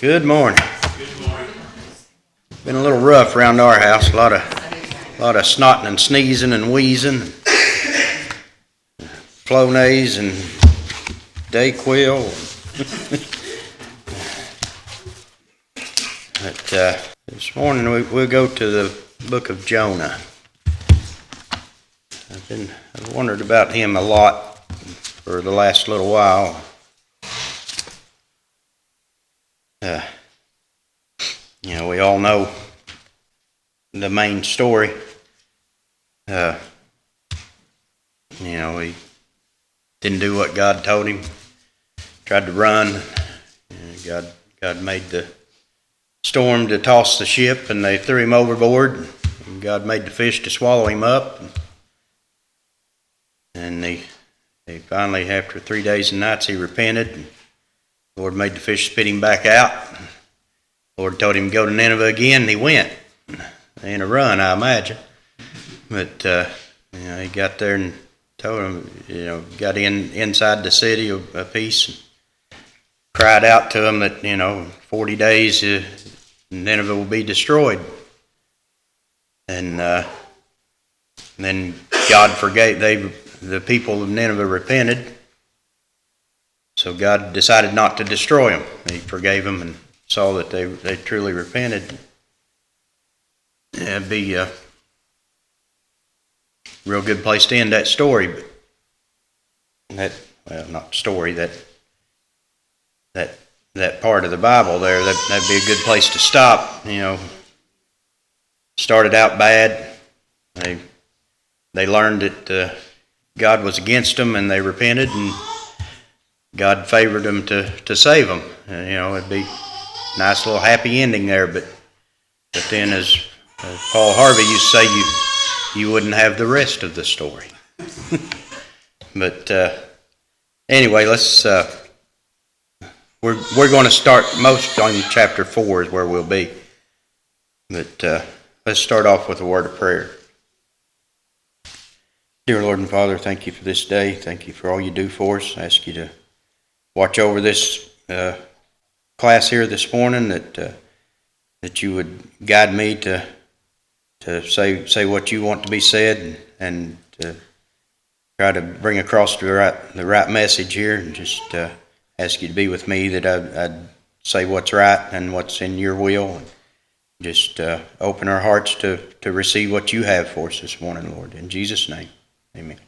Good morning. Been a little rough around our house. A lot of snotting and sneezing and wheezing, Flonase and Dayquil. But this morning we'll go to the book of Jonah. I've wondered about him a lot for the last little while. We all know the main story. He didn't do what God told him. Tried to run. God made the storm to toss the ship, and they threw him overboard. And God made the fish to swallow him up. And he finally, after 3 days and nights, he repented. And the Lord made the fish spit him back out. The Lord told him to go to Nineveh again, and he went. In a run, I imagine. But, he got there and told him, got inside the city a piece, and cried out to him that, 40 days Nineveh will be destroyed. And then God forgave, the people of Nineveh repented. So God decided not to destroy them. He forgave them and saw that they truly repented. It'd be a real good place to end that story, but not story, that part of the Bible there, that'd be a good place to stop. Started out bad. They learned that God was against them, and they repented, and God favored them to save them. And, it'd be a nice little happy ending there, but then as Paul Harvey used to say, you wouldn't have the rest of the story. But anyway, we're going to start most on chapter 4 is where we'll be. But let's start off with a word of prayer. Dear Lord and Father, thank you for this day. Thank you for all you do for us. I ask you to watch over this class here this morning, that you would guide me to say what you want to be said, and to try to bring across the right message here, and just ask you to be with me, that I'd say what's right and what's in your will, and just open our hearts to receive what you have for us this morning, Lord. In Jesus' name, amen.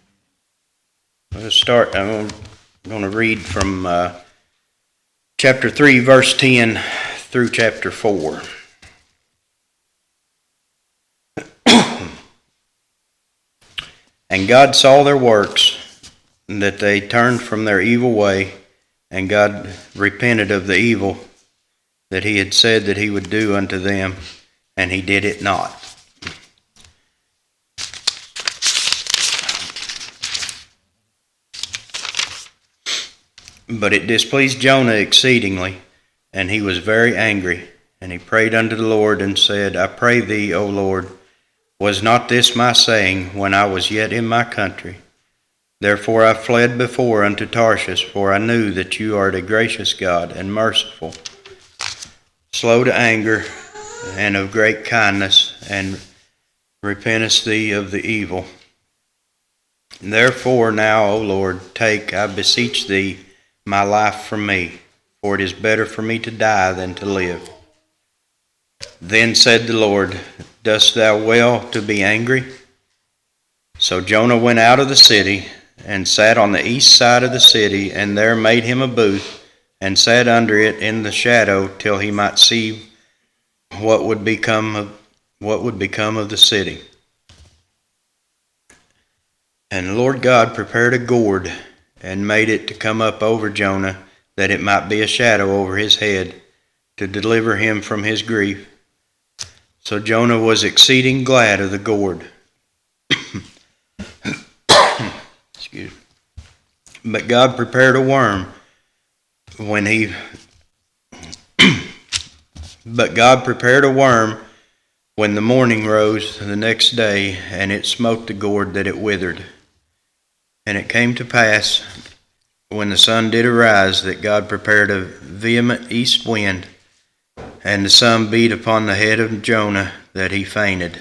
Let's start. I'm going to read from chapter 3, verse 10 through chapter 4. And God saw their works, that they turned from their evil way, and God repented of the evil that he had said that he would do unto them, and he did it not. But it displeased Jonah exceedingly, and he was very angry, and he prayed unto the Lord, and said, I pray thee, O Lord, was not this my saying when I was yet in my country? Therefore I fled before unto Tarshish, for I knew that you art a gracious God and merciful, slow to anger, and of great kindness, and repentest thee of the evil. Therefore now, O Lord, take, I beseech thee, my life from me, for it is better for me to die than to live. Then said the Lord, Dost thou well to be angry? So Jonah went out of the city, and sat on the east side of the city, and there made him a booth, and sat under it in the shadow, till he might see what would become of the city. And the Lord God prepared a gourd, and made it to come up over Jonah, that it might be a shadow over his head, to deliver him from his grief. So Jonah was exceeding glad of the gourd. Excuse me. But God prepared a worm when the morning rose the next day, and it smote the gourd that it withered. And it came to pass, when the sun did arise, that God prepared a vehement east wind, And the sun beat upon the head of Jonah that he fainted,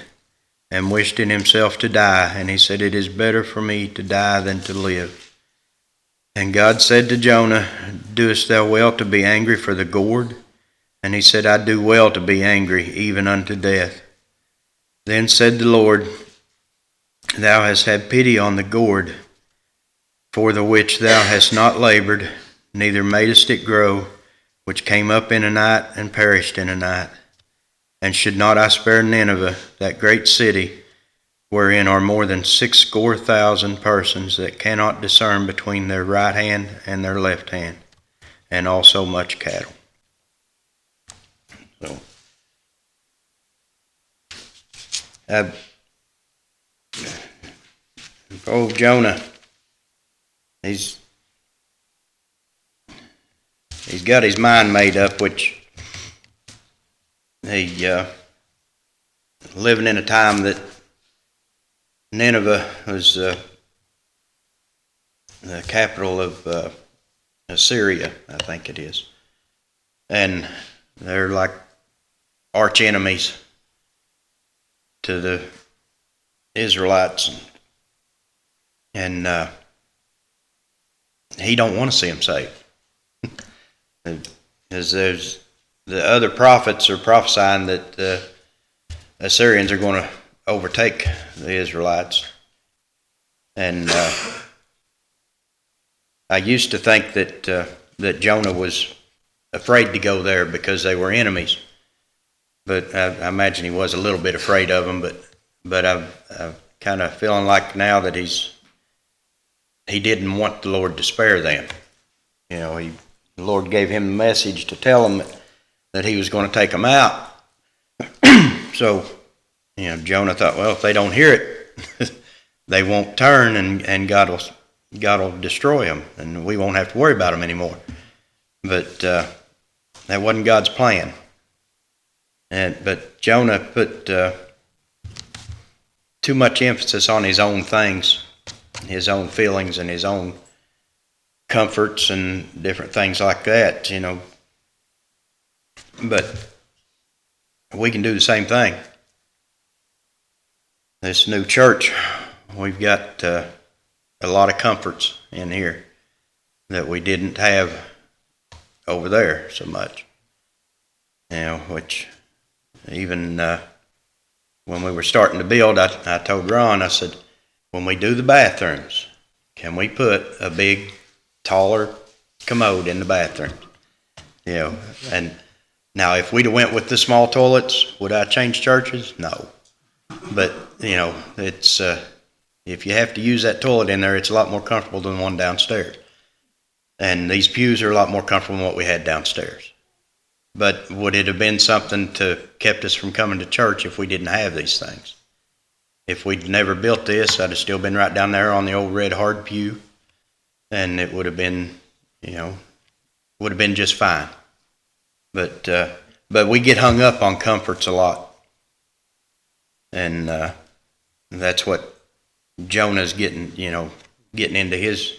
and wished in himself to die. And he said, It is better for me to die than to live. And God said to Jonah, Doest thou well to be angry for the gourd? And he said, I do well to be angry, even unto death. Then said the Lord, Thou hast had pity on the gourd, for the which thou hast not labored, neither madest it grow, which came up in a night and perished in a night. And should not I spare Nineveh, that great city, wherein are more than 60,000 persons that cannot discern between their right hand and their left hand, and also much cattle? So, Jonah, he's got his mind made up, which he living in a time that Nineveh was the capital of Assyria, I think it is, and they're like arch enemies to the Israelites, and he don't want to see them saved. As there's the other prophets are prophesying that the Assyrians are going to overtake the Israelites, and I used to think that Jonah was afraid to go there because they were enemies, but I imagine he was a little bit afraid of them. But I'm kind of feeling like now that he didn't want the Lord to spare them. You know, the Lord gave him the message to tell them that he was going to take them out. So, you know, Jonah thought, well, if they don't hear it, they won't turn, and God will destroy them, and we won't have to worry about them anymore. But that wasn't God's plan. But Jonah put too much emphasis on his own things, his own feelings, and his own comforts and different things like that, you know. But we can do the same thing. This new church, we've got a lot of comforts in here that we didn't have over there so much. You know, which even when we were starting to build, I told Ron, I said, when we do the bathrooms, can we put a big, taller commode in the bathroom? You know, and now if we'd have went with the small toilets, would I change churches? No. But, you know, it's if you have to use that toilet in there, it's a lot more comfortable than the one downstairs. And these pews are a lot more comfortable than what we had downstairs. But would it have been something to kept us from coming to church if we didn't have these things? If we'd never built this, I'd have still been right down there on the old red hard pew, and it would have been, you know, would have been just fine. But we get hung up on comforts a lot, and that's what Jonah's getting into his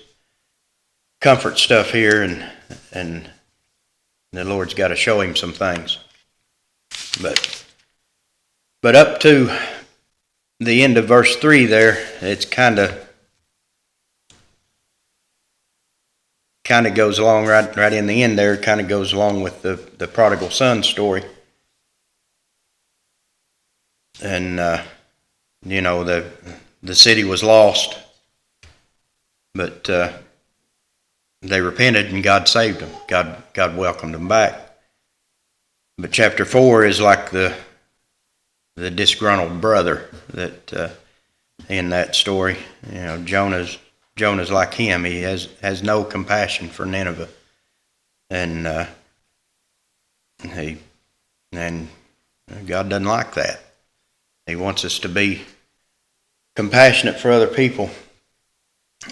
comfort stuff here, and the Lord's got to show him some things. But up to the end of verse 3 there, it's kind of goes along right in the end there, kind of goes along with the prodigal son story. And you know, the city was lost, but they repented and God saved them. God welcomed them back. But chapter 4 is like the disgruntled brother that in that story. You know, Jonah's like him. He has no compassion for Nineveh, and God doesn't like that. He wants us to be compassionate for other people,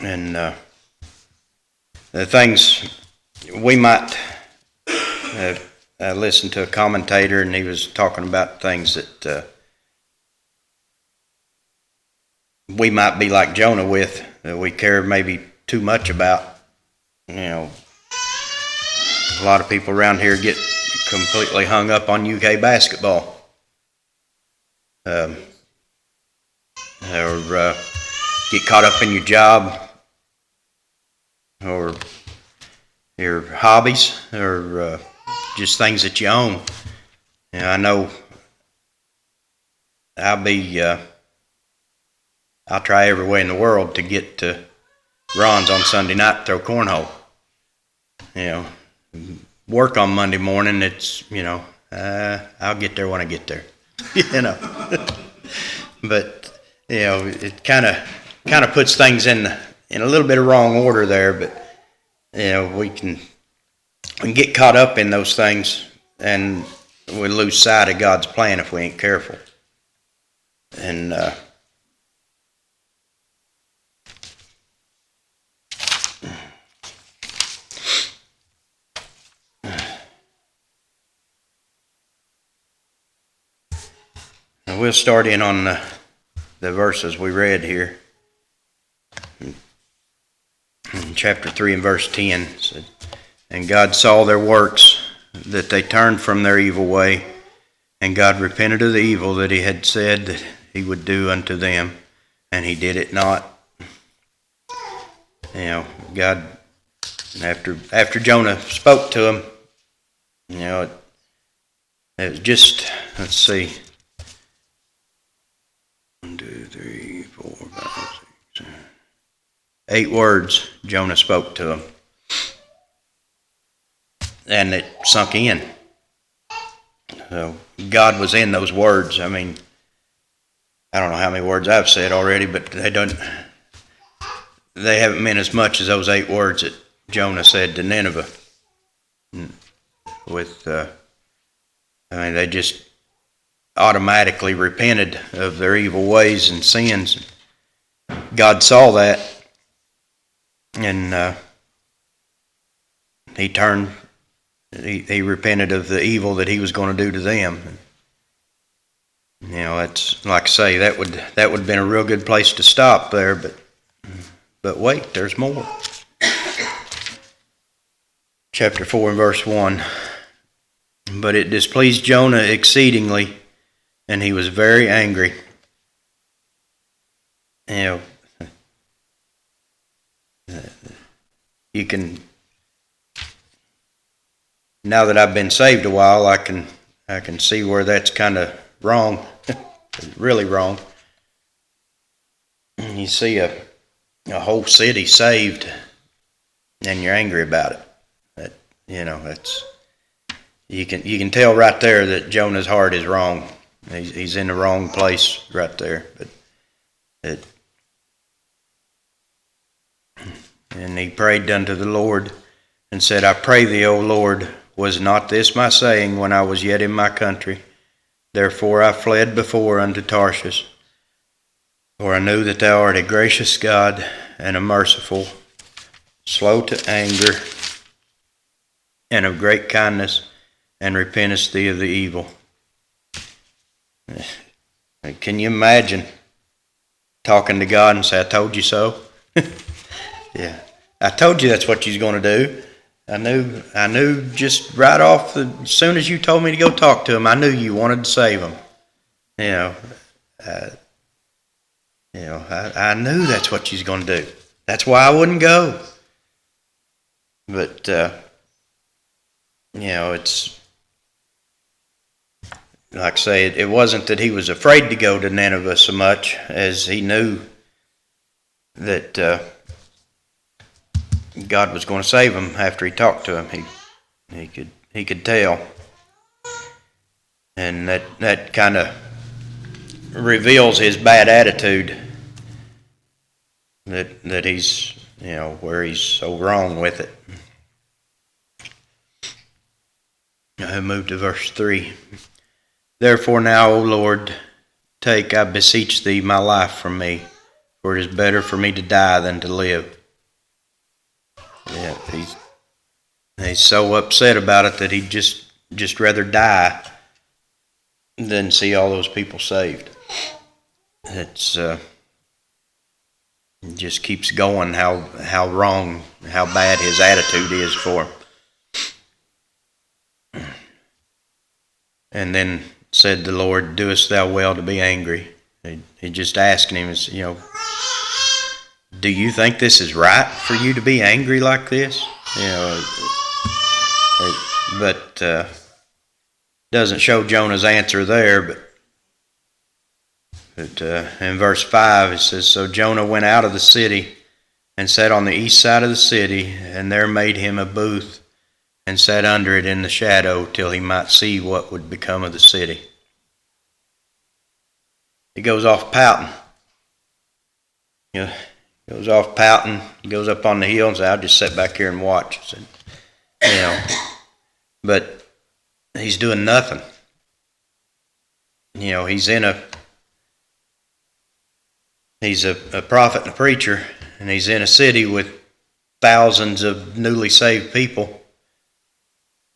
and the things we might. I listened to a commentator, and he was talking about things that we might be like Jonah with, that we care maybe too much about. You know, a lot of people around here get completely hung up on UK basketball. Or get caught up in your job or your hobbies or just things that you own. And I know I'll try every way in the world to get to Ron's on Sunday night to throw cornhole. Work on Monday morning. It's I'll get there when I get there. But it kind of puts things in a little bit of wrong order there. But we can get caught up in those things, and we lose sight of God's plan if we ain't careful. And we'll start in on the verses we read here. In chapter 3 and verse 10, it said, "And God saw their works, that they turned from their evil way, and God repented of the evil that he had said that he would do unto them, and he did it not." God, after Jonah spoke to him, it was just, let's see, 1, 2, 3, 4, 5, 6, 7, 8 words Jonah spoke to him. And it sunk in. So God was in those words. I mean, I don't know how many words I've said already, but they haven't meant as much as those 8 words that Jonah said to Nineveh. They just automatically repented of their evil ways and sins. God saw that, and he turned. He repented of the evil that he was going to do to them. That's like I say, that would have been a real good place to stop there, but wait, there's more. Chapter 4 and verse 1. "But it displeased Jonah exceedingly, and he was very angry." You can. Now that I've been saved a while, I can see where that's kind of wrong, really wrong. You see a whole city saved, and you're angry about it. That's you can tell right there that Jonah's heart is wrong. He's in the wrong place right there. And he prayed unto the Lord and said, "I pray thee, O Lord, was not this my saying when I was yet in my country? Therefore I fled before unto Tarshish, for I knew that thou art a gracious God and a merciful, slow to anger, and of great kindness, and repentest thee of the evil." Can you imagine talking to God and say, "I told you so"? Yeah, I told you that's what you're going to do. I knew just right off as soon as you told me to go talk to him, I knew you wanted to save him. I knew that's what you're going to do. That's why I wouldn't go. But it's like I say, it wasn't that he was afraid to go to Nineveh so much as he knew that God was going to save him after he talked to him. He could tell, and that kind of reveals his bad attitude. That he's where he's so wrong with it. I move to verse 3. "Therefore now, O Lord, take, I beseech thee, my life from me, for it is better for me to die than to live." Yeah, he's so upset about it that he'd just rather die than see all those people saved. It's it just keeps going how wrong, how bad his attitude is for him. And then said the Lord, "Doest thou well to be angry?" He just asking him, do you think this is right for you to be angry like this? But doesn't show Jonah's answer there. But in verse 5 it says, "So Jonah went out of the city and sat on the east side of the city, and there made him a booth and sat under it in the shadow till he might see what would become of the city." He goes off pouting. Goes off pouting, goes up on the hill and says, "I'll just sit back here and watch." But he's doing nothing. He's a prophet and a preacher, and he's in a city with thousands of newly saved people,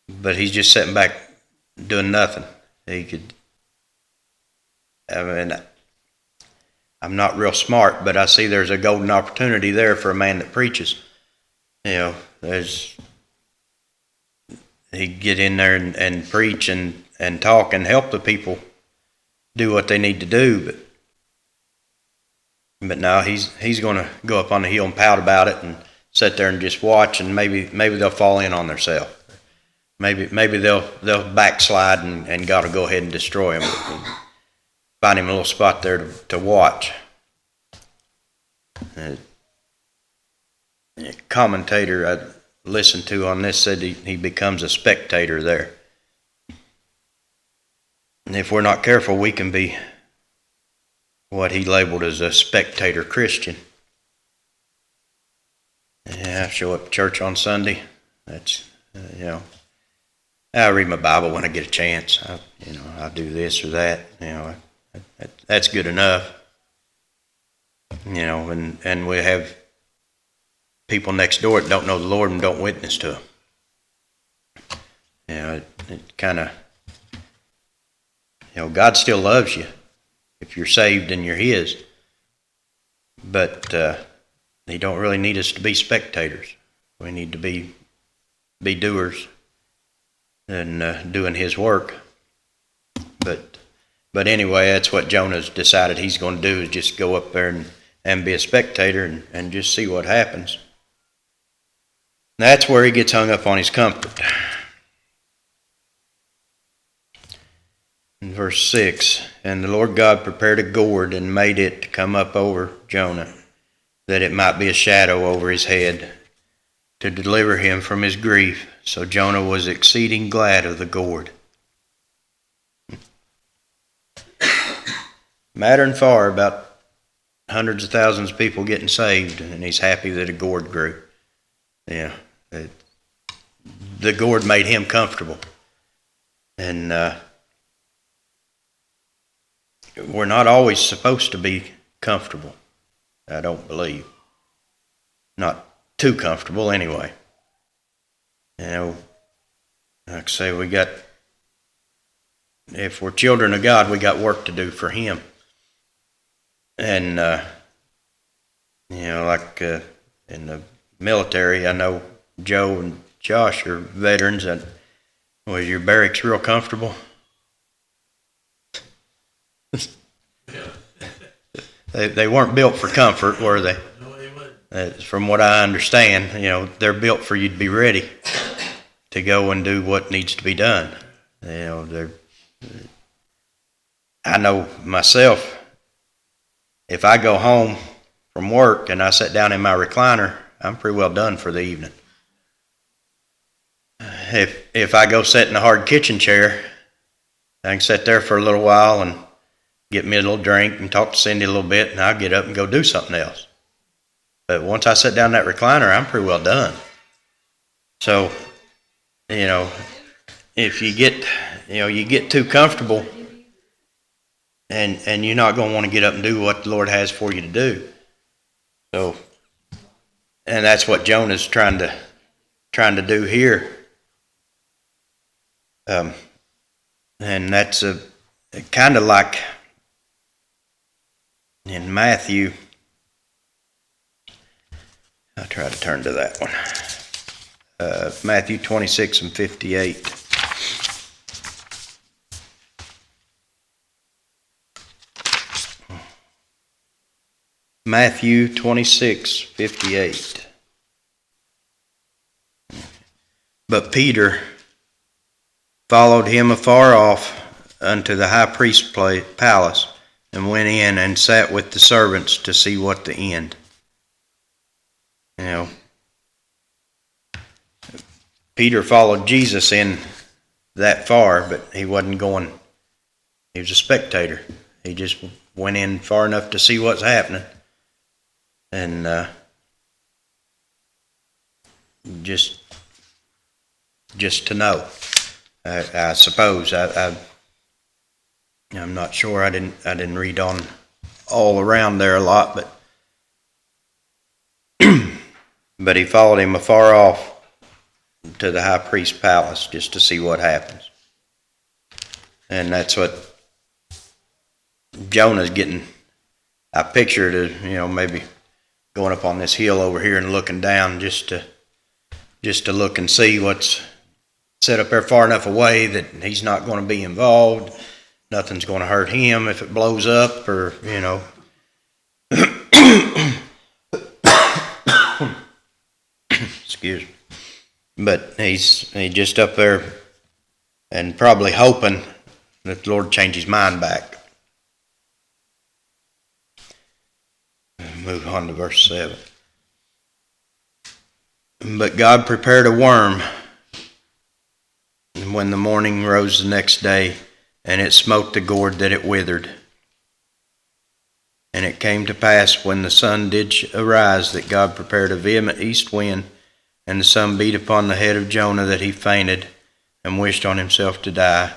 but he's just sitting back doing nothing. I'm not real smart, but I see there's a golden opportunity there for a man that preaches. He get in there and preach and talk and help the people do what they need to do. But now he's going to go up on the hill and pout about it and sit there and just watch, and maybe they'll fall in on themselves. Maybe they'll backslide and God will go ahead and destroy him. Find him a little spot there to watch. A commentator I listened to on this said he becomes a spectator there. And if we're not careful, we can be what he labeled as a spectator Christian. I show up to church on Sunday. That's I read my Bible when I get a chance. I do this or that. That's good enough. And we have people next door that don't know the Lord and don't witness to him. It kind of, God still loves you if you're saved and you're His. But He don't really need us to be spectators. We need to be doers and doing His work. But anyway, that's what Jonah's decided he's going to do, is just go up there and be a spectator and just see what happens. That's where he gets hung up on his comfort. In verse 6, "And the Lord God prepared a gourd and made it to come up over Jonah, that it might be a shadow over his head, to deliver him from his grief. So Jonah was exceeding glad of the gourd." Mattering far about hundreds of thousands of people getting saved, and he's happy that a gourd grew. The gourd made him comfortable. And we're not always supposed to be comfortable, I don't believe. Not too comfortable anyway. Like I say, if we're children of God, we got work to do for Him. And, like in the military, I know Joe and Josh are veterans. And was your barracks real comfortable? They weren't built for comfort, were they? No, they weren't. From what I understand, they're built for you to be ready to go and do what needs to be done. I know myself, if I go home from work and I sit down in my recliner, I'm pretty well done for the evening. If I go sit in a hard kitchen chair, I can sit there for a little while and get me a little drink and talk to Cindy a little bit, and I'll get up and go do something else. But once I sit down in that recliner, I'm pretty well done. So, if you get too comfortable, and you're not going to want to get up and do what the Lord has for you to do. So, and that's what Jonah's trying to do here. And that's a kind of like in Matthew. I'll try to turn to that one. Matthew 26 and 58. Matthew 26:58. But Peter followed him afar off unto the high priest's palace, and went in and sat with the servants to see what the end. Peter followed Jesus in that far, but he wasn't going. He was a spectator. He just went in far enough to see what's happening, and just to know. I suppose I'm not sure. I didn't read on all around there a lot, but he followed him afar off to the high priest's palace just to see what happens. And that's what Jonah's getting. I pictured it, maybe going up on this hill over here and looking down just to look and see what's set up there far enough away that he's not going to be involved. Nothing's going to hurt him if it blows up, or excuse me. But he's just up there and probably hoping that the Lord change his mind back. Move on to verse 7. But God prepared a worm when the morning rose the next day, and it smote the gourd that it withered. And it came to pass when the sun did arise that God prepared a vehement east wind, and the sun beat upon the head of Jonah, that he fainted and wished on himself to die,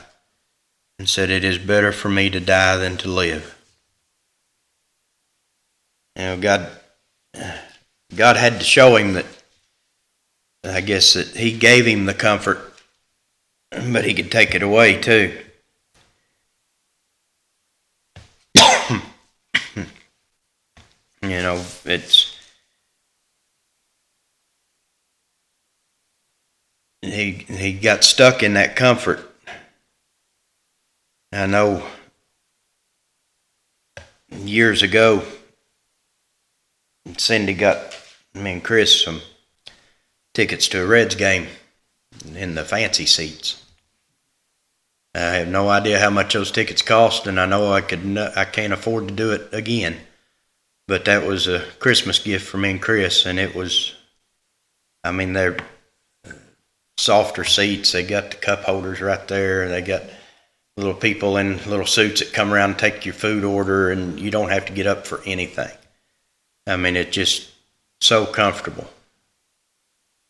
and said, It is better for me to die than to live. God had to show him that, I guess, that he gave him the comfort, but he could take it away too. He got stuck in that comfort. I know years ago, Cindy got me and Chris some tickets to a Reds game in the fancy seats. I have no idea how much those tickets cost, and I know I can't afford to do it again. But that was a Christmas gift for me and Chris, and it was, they're softer seats. They got the cup holders right there. They got little people in little suits that come around and take your food order, and you don't have to get up for anything. It's just so comfortable.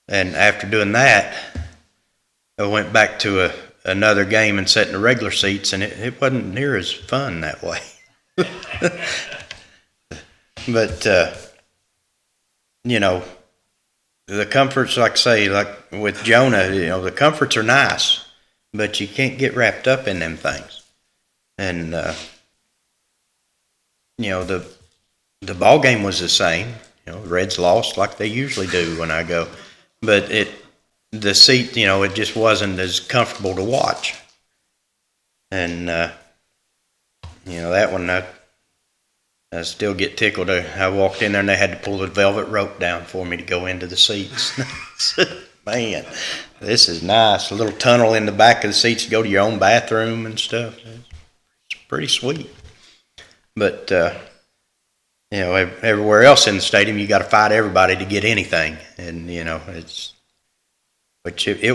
And after doing that, I went back to another game and sat in the regular seats, and it wasn't near as fun that way. But, the comforts, like I say, like with Jonah, the comforts are nice, but you can't get wrapped up in them things. And, the ball game was the same. The Reds lost like they usually do when I go. But the seat, it just wasn't as comfortable to watch. And, that one, I still get tickled. I walked in there and they had to pull the velvet rope down for me to go into the seats. Man, this is nice. A little tunnel in the back of the seats to go to your own bathroom and stuff. It's pretty sweet. But, everywhere else in the stadium, you got to fight everybody to get anything. And, it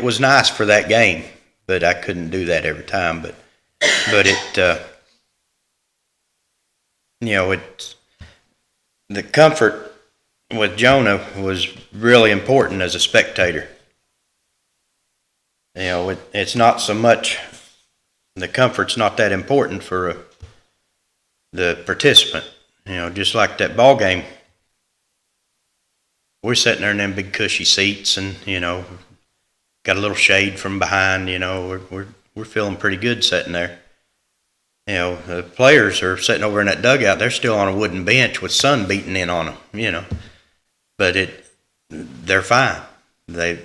was nice for that game, but I couldn't do that every time. But the comfort with Jonah was really important as a spectator. It's not so much, the comfort's not that important for the participant. Just like that ball game, we're sitting there in them big cushy seats, and got a little shade from behind. We're feeling pretty good sitting there. The players are sitting over in that dugout. They're still on a wooden bench with sun beating in on them. But they're fine. They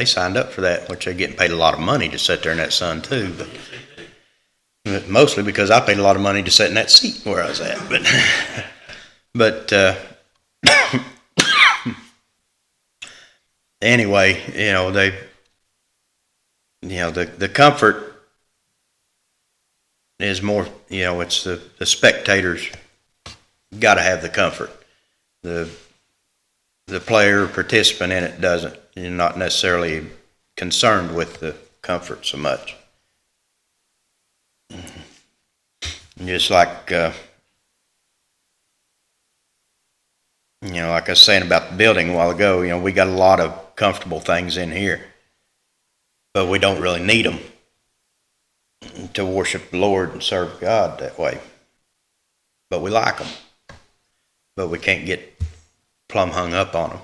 signed up for that, which they're getting paid a lot of money to sit there in that sun too. But mostly because I paid a lot of money to sit in that seat where I was at. But anyway, the comfort is more, it's the spectators got to have the comfort. The player or participant in it doesn't. You're not necessarily concerned with the comfort so much. Just like, like I was saying about the building a while ago, we got a lot of comfortable things in here, but we don't really need them to worship the Lord and serve God that way. But we like them, but we can't get plumb hung up on them.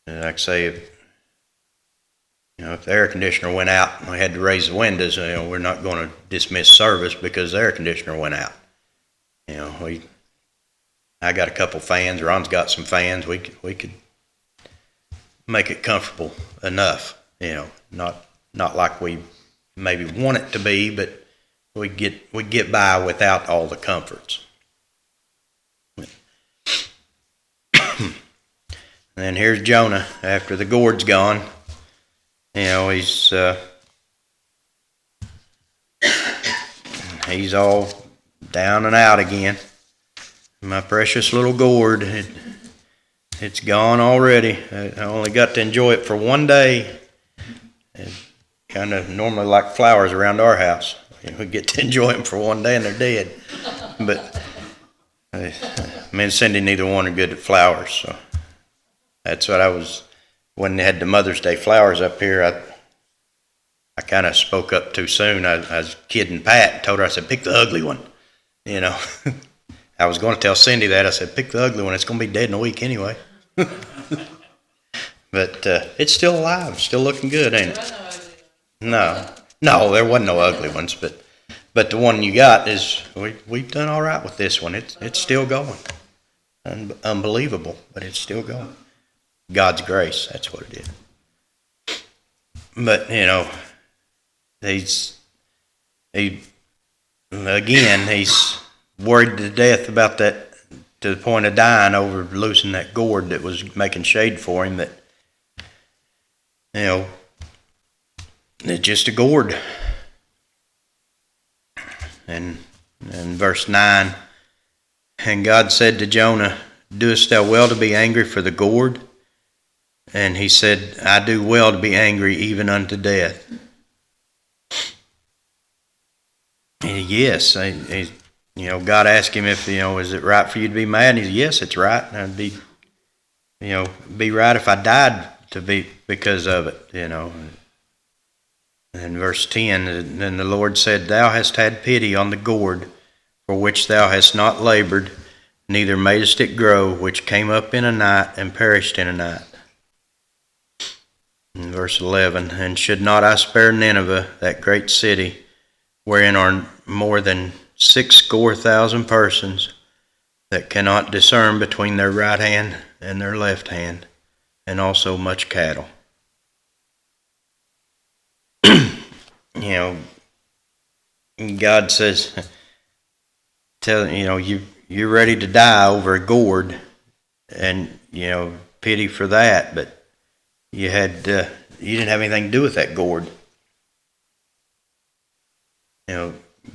And like I say, if the air conditioner went out and we had to raise the windows, we're not going to dismiss service because the air conditioner went out. I got a couple fans. Ron's got some fans. We could make it comfortable enough. Not like we maybe want it to be, but we get by without all the comforts. And here's Jonah after the gourd's gone. He's all down and out again. My precious little gourd, it's gone already. I only got to enjoy it for one day. Kind of normally like flowers around our house. We get to enjoy them for one day and they're dead. But me and Cindy, neither one are good at flowers, so that's what I was. When they had the Mother's Day flowers up here, I kind of spoke up too soon. I was kidding Pat and told her, I said, pick the ugly one. I was going to tell Cindy that. I said, pick the ugly one. It's going to be dead in a week anyway. But it's still alive. Still looking good, ain't it? No, there wasn't no ugly ones. But the one you got is, we've done all right with this one. It's still going. Unbelievable, but it's still going. God's grace, that's what it is. But, he's worried to death about that, to the point of dying over losing that gourd that was making shade for him. That, it's just a gourd. And in verse 9, and God said to Jonah, doest thou well to be angry for the gourd? And he said, I do well to be angry even unto death. And yes, God asked him if, is it right for you to be mad? And he said, yes, it's right. And it'd be right if I died to be because of it, And verse 10, then the Lord said, thou hast had pity on the gourd for which thou hast not labored, neither madest it grow, which came up in a night and perished in a night. In verse 11, and should not I spare Nineveh, that great city, wherein are more than 60,000 persons that cannot discern between their right hand and their left hand, and also much cattle. God says, you're ready to die over a gourd, and pity for that, but you didn't have anything to do with that gourd.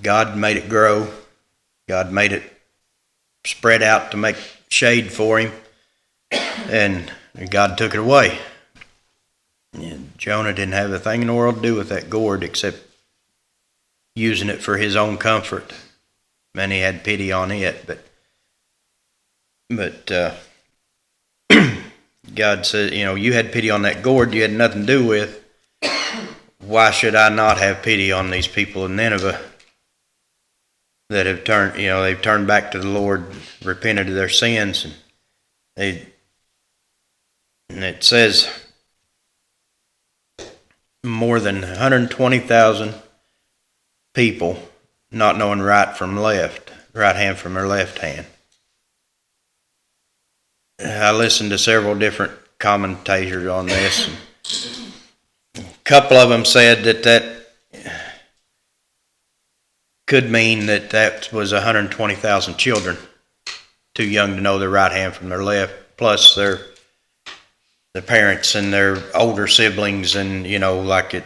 God made it grow. God made it spread out to make shade for him, and God took it away. Jonah didn't have a thing in the world to do with that gourd except using it for his own comfort. And he had pity on it, but God said, you had pity on that gourd you had nothing to do with. Why should I not have pity on these people in Nineveh that have turned, they've turned back to the Lord, repented of their sins, and it says more than 120,000 people not knowing right from left, right hand from their left hand. I listened to several different commentators on this. A couple of them said that could mean that was 120,000 children too young to know their right hand from their left, plus their parents and their older siblings, and like it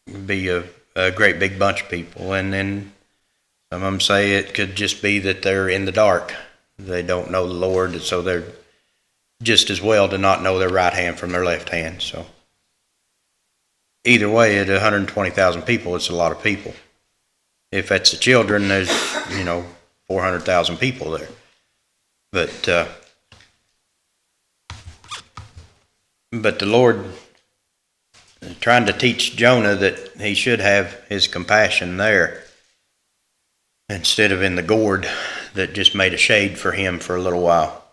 would be a great big bunch of people. And then some of them say it could just be that they're in the dark. They don't know the Lord, so they're just as well to not know their right hand from their left hand. So either way, at 120,000 people, it's a lot of people. If that's the children, there's 400,000 people there. But the Lord trying to teach Jonah that he should have his compassion there instead of in the gourd that just made a shade for him for a little while.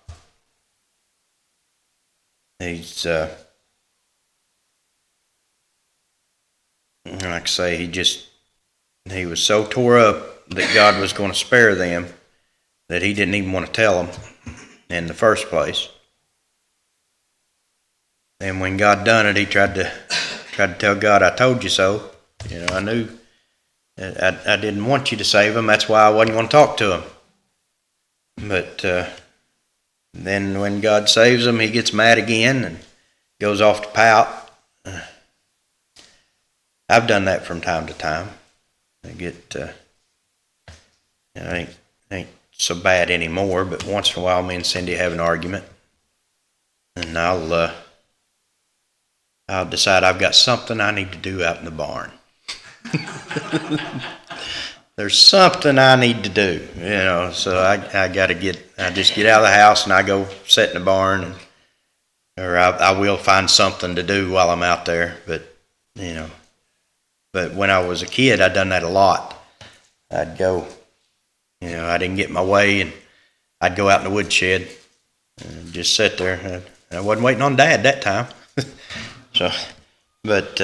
He's like I say, he was so tore up that God was going to spare them that he didn't even want to tell them in the first place. And when God done it, he tried to tell God, "I told you so. I knew I didn't want you to save them. That's why I wasn't going to talk to them." But then when God saves him, he gets mad again and goes off to pout. I've done that from time to time. I get, ain't so bad anymore, but once in a while me and Cindy have an argument. And I'll decide I've got something I need to do out in the barn. There's something I need to do, so I just get out of the house and I go sit in the barn, or I will find something to do while I'm out there. But when I was a kid, I'd done that a lot. I'd go, I didn't get my way, and I'd go out in the woodshed and just sit there. I wasn't waiting on Dad that time. But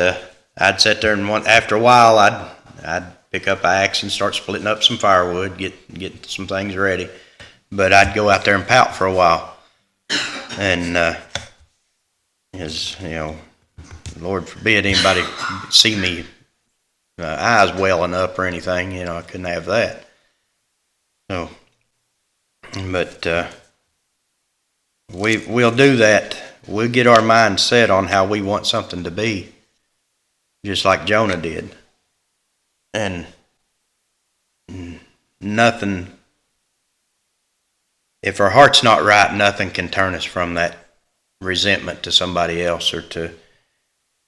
I'd sit there, and after a while, I'd pick up an axe and start splitting up some firewood, get some things ready. But I'd go out there and pout for a while, and Lord forbid anybody see me eyes welling up or anything. I couldn't have that. So, but we'll do that. We'll get our mind set on how we want something to be, just like Jonah did. And nothing, if our heart's not right, nothing can turn us from that resentment to somebody else or to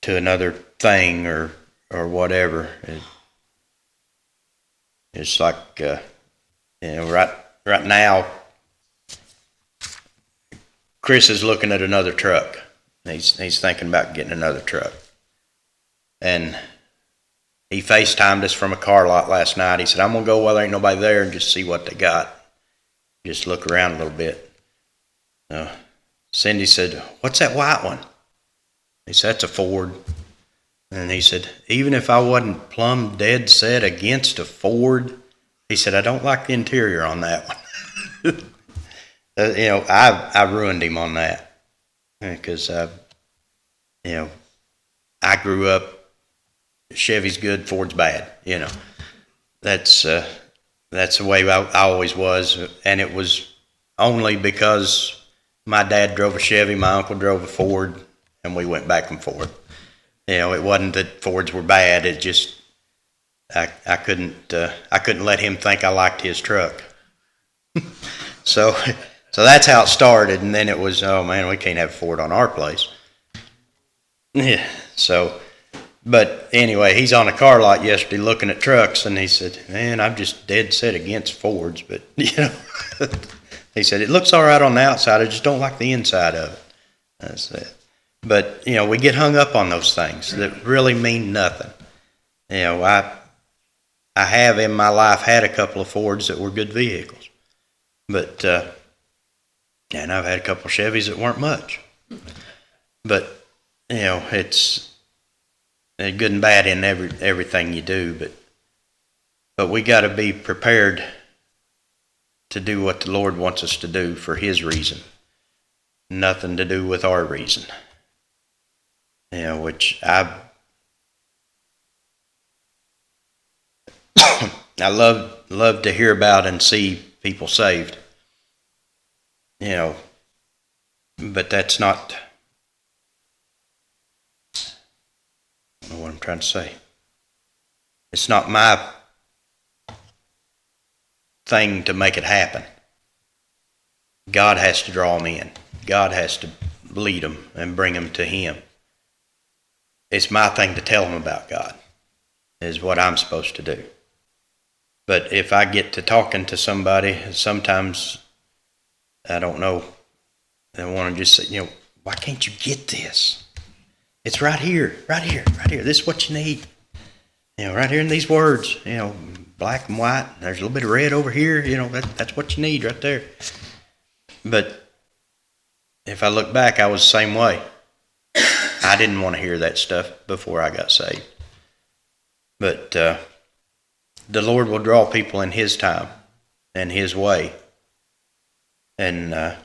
another thing or whatever. It's like, right now, Chris is looking at another truck. He's thinking about getting another truck. And he FaceTimed us from a car lot last night. He said, "I'm going to go while there ain't nobody there and just see what they got. Just look around a little bit." Cindy said, "What's that white one?" He said, "That's a Ford." And he said, "Even if I wasn't plumb dead set against a Ford," he said, "I don't like the interior on that one." I ruined him on that because, I grew up, Chevy's good, Ford's bad. That's the way I always was, and it was only because my dad drove a Chevy, my uncle drove a Ford, and we went back and forth. It wasn't that Fords were bad. It just I couldn't let him think I liked his truck. So that's how it started, and then it was, oh man, we can't have a Ford on our place. Yeah. So. But anyway, he's on a car lot yesterday looking at trucks, and he said, "Man, I'm just dead set against Fords, but he said, it looks all right on the outside, I just don't like the inside of it." I said, but we get hung up on those things that really mean nothing. I have in my life had a couple of Fords that were good vehicles, but and I've had a couple of Chevys that weren't much. But it's good and bad in everything you do, but we got to be prepared to do what the Lord wants us to do for His reason, nothing to do with our reason. Which I love to hear about and see people saved. you know, but that's not, I don't know what I'm trying to say. It's not my thing to make it happen. God has to draw them in. God has to lead them and bring them to Him. It's my thing to tell them about God, is what I'm supposed to do. But if I get to talking to somebody, sometimes, I don't know, I want to just say, why can't you get this? It's right here, right here, right here. This is what you need. Right here in these words, black and white. There's a little bit of red over here. That's what you need right there. But if I look back, I was the same way. I didn't want to hear that stuff before I got saved. But the Lord will draw people in His time and His way. And like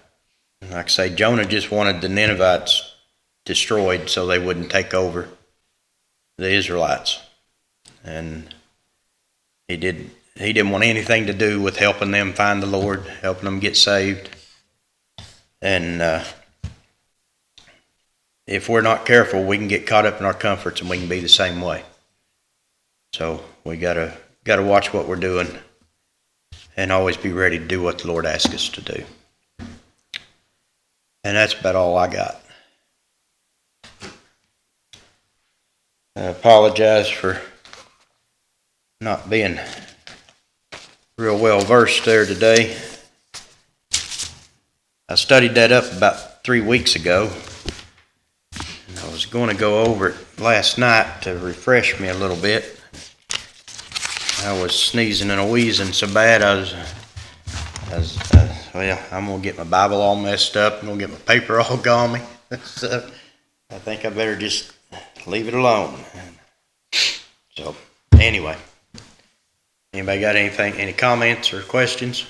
I say, Jonah just wanted the Ninevites destroyed so they wouldn't take over the Israelites. And he didn't want anything to do with helping them find the Lord, helping them get saved. And if we're not careful, we can get caught up in our comforts and we can be the same way. So we gotta watch what we're doing and always be ready to do what the Lord asks us to do. And that's about all I got. I apologize for not being real well versed there today. I studied that up about 3 weeks ago. And I was going to go over it last night to refresh me a little bit. I was sneezing and wheezing so bad I'm going to get my Bible all messed up. I'm going to get my paper all gummy. So I think I better just leave it alone. So anyway, anybody got anything, any comments or questions?